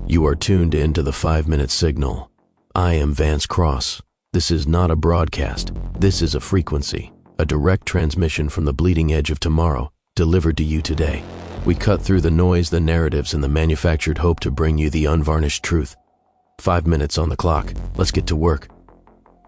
You are tuned in to the 5-Minute Signal. I am Vance Kross. This is not a broadcast. This is a frequency, a direct transmission from the bleeding edge of tomorrow, delivered to you today. We cut through the noise, the narratives, and the manufactured hope to bring you the unvarnished truth. 5 minutes on the clock. Let's get to work.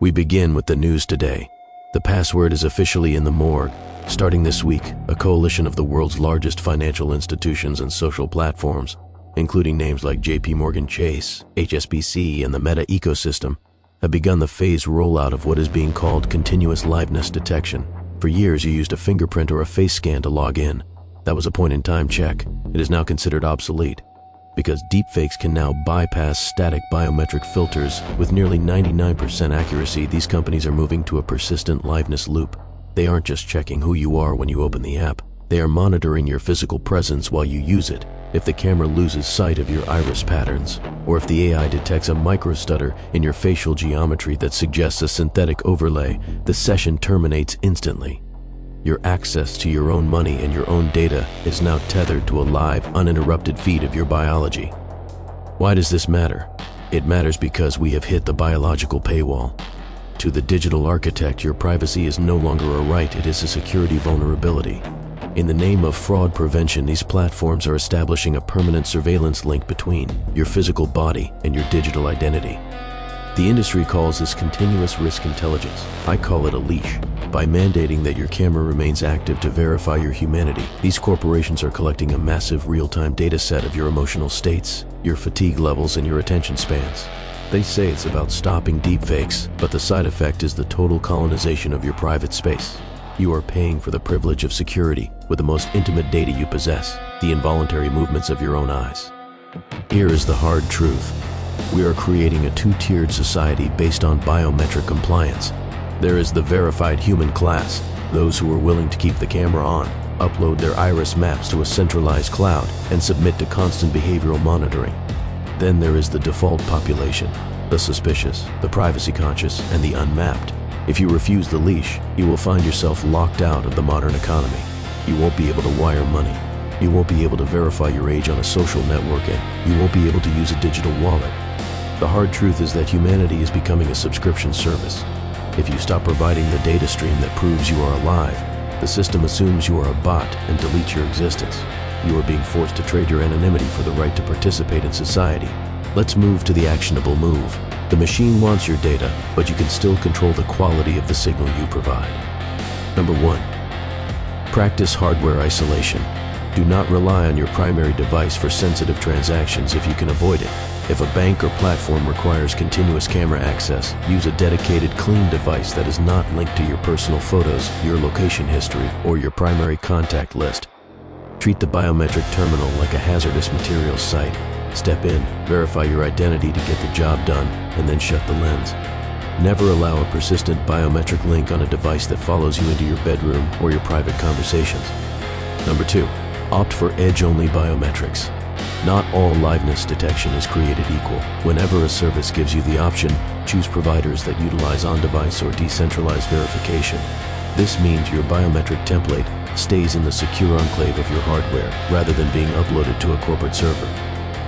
We begin with the news today. The password is officially in the morgue. Starting this week, a coalition of the world's largest financial institutions and social platforms, including names like JPMorgan Chase, HSBC, and the Meta ecosystem, have begun the phased rollout of what is being called Continuous Liveness Detection. For years, you used a fingerprint or a face scan to log in. That was a point-in-time check. It is now considered obsolete, because deepfakes can now bypass static biometric filters with nearly 99% accuracy. These companies are moving to a persistent liveness loop. They aren't just checking who you are when you open the app. They are monitoring your physical presence while you use it. If the camera loses sight of your iris patterns, or if the AI detects a microstutter in your facial geometry that suggests a synthetic overlay, the session terminates instantly. Your access to your own money and your own data is now tethered to a live, uninterrupted feed of your biology. Why does this matter? It matters because we have hit the biological paywall. To the digital architect, your privacy is no longer a right, it is a security vulnerability. In the name of fraud prevention, these platforms are establishing a permanent surveillance link between your physical body and your digital identity. The industry calls this continuous risk intelligence. I call it a leash. By mandating that your camera remains active to verify your humanity, these corporations are collecting a massive real-time data set of your emotional states, your fatigue levels, and your attention spans. They say it's about stopping deepfakes, but the side effect is the total colonization of your private space. You are paying for the privilege of security with the most intimate data you possess, the involuntary movements of your own eyes. Here is the hard truth. We are creating a two-tiered society based on biometric compliance. There is the verified human class, those who are willing to keep the camera on, upload their iris maps to a centralized cloud, and submit to constant behavioral monitoring. Then there is the default population, the suspicious, the privacy-conscious, and the unmapped. If you refuse the leash, you will find yourself locked out of the modern economy. You won't be able to wire money. You won't be able to verify your age on a social network, and you won't be able to use a digital wallet. The hard truth is that humanity is becoming a subscription service. If you stop providing the data stream that proves you are alive, the system assumes you are a bot and deletes your existence. You are being forced to trade your anonymity for the right to participate in society. Let's move to the actionable move. The machine wants your data, but you can still control the quality of the signal you provide. Number 1. Practice hardware isolation. Do not rely on your primary device for sensitive transactions if you can avoid it. If a bank or platform requires continuous camera access, use a dedicated, clean device that is not linked to your personal photos, your location history, or your primary contact list. Treat the biometric terminal like a hazardous materials site. Step in, verify your identity to get the job done, and then shut the lens. Never allow a persistent biometric link on a device that follows you into your bedroom or your private conversations. Number 2, opt for edge-only biometrics. Not all liveness detection is created equal. Whenever a service gives you the option, choose providers that utilize on-device or decentralized verification. This means your biometric template stays in the secure enclave of your hardware rather than being uploaded to a corporate server.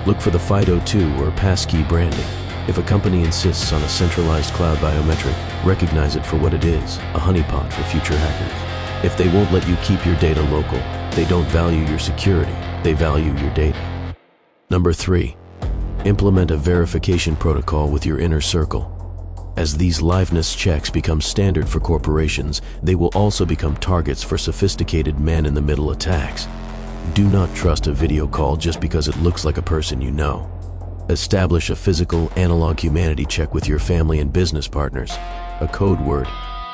Look for the FIDO2 or passkey branding. If a company insists on a centralized cloud biometric, recognize it for what it is, a honeypot for future hackers. If they won't let you keep your data local, they don't value your security, they value your data. Number 3, implement a verification protocol with your inner circle. As these liveness checks become standard for corporations, they will also become targets for sophisticated man-in-the-middle attacks. Do not trust a video call just because it looks like a person you know. Establish a physical, analog humanity check with your family and business partners, a code word,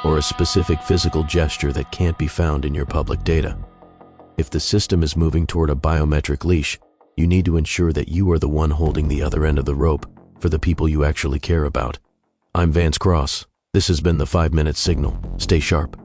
or a specific physical gesture that can't be found in your public data. If the system is moving toward a biometric leash, you need to ensure that you are the one holding the other end of the rope for the people you actually care about. I'm Vance Kross. This has been the 5-Minute Signal. Stay sharp.